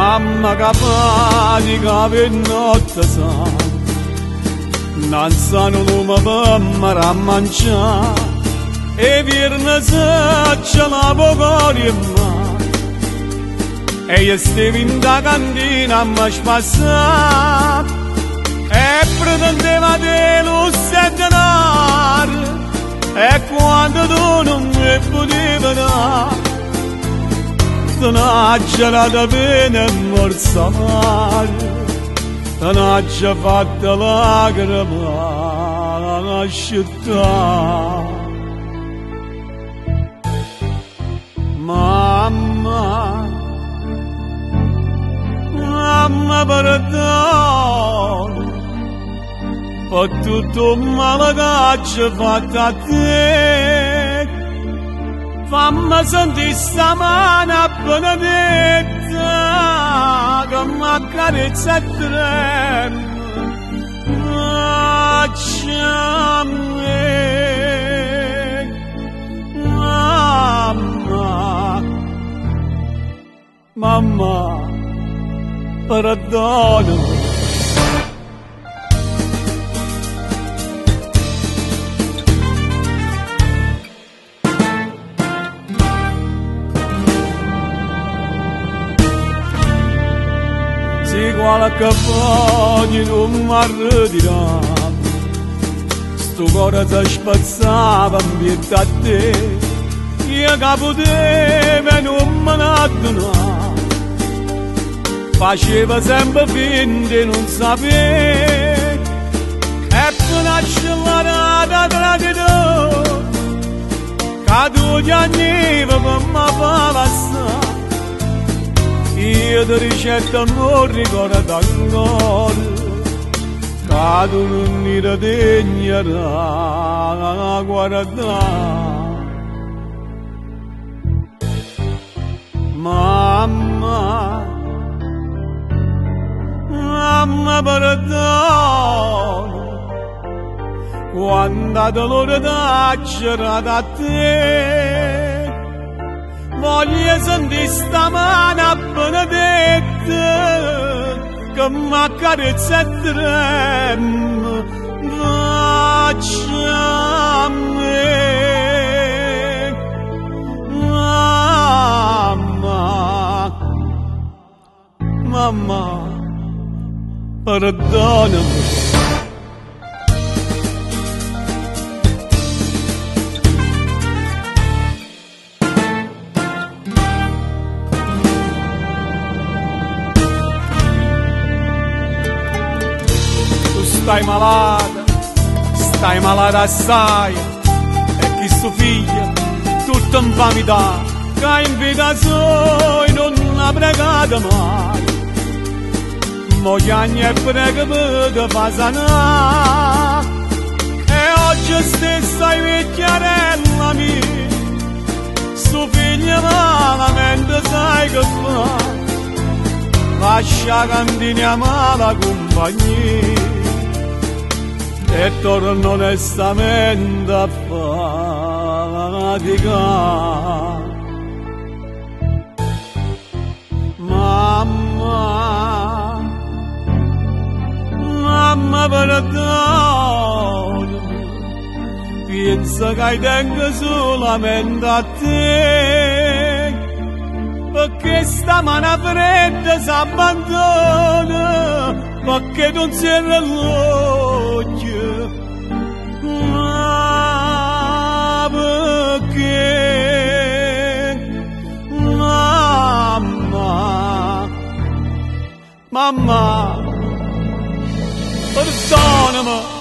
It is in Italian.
mamma capace per notte sa, non sanno come per a mangiare, e virne se la pocori in mano, e io stavo in da cantina a mi spassare, e pretendeva di lusso e denaro, e quando tu non mi potevi dare, te n'ha gelata bene e morsa male, te n'ha già fatta lacrima la città. Mamma, mamma perdono per tutto il male che ci ho fatto a te, fammi sentire sta mano benedetta che mi accarezza e trema, mamma, mamma, perdono. Se qualche foglia non mi arretirà, sto cuore si spazzava in pietà a te, io che potevo e non me ne adonavo, faceva sempre finta di non sapere, e poi nasce la rata tra di noi, che tu ti annivi per me passare. Io ti ricetto non ricordo ancora, che tu non mi degnerà guardare. Mamma, mamma perdono, quando dolore t'accera da te, voglio sentire sta mano benedetta che mi accarezza e trema, faccia a me, mamma, mamma, perdonami. Stai malata assai, e chi suo figlio tutto infamità, che in vita sua non l'ha pregata mai, moglie e prega per fa sanare, e oggi stesso ai vecchiarella mia, suo figlio malamente sai che fa, lascia cantina mala compagnia, e torno onestamente a faticare. Mamma, mamma perdono, pensa che tengo solamente a te, perché sta mano fredda si abbandona, perché non si è l'occhio, ma perché mamma, mamma, perdonami.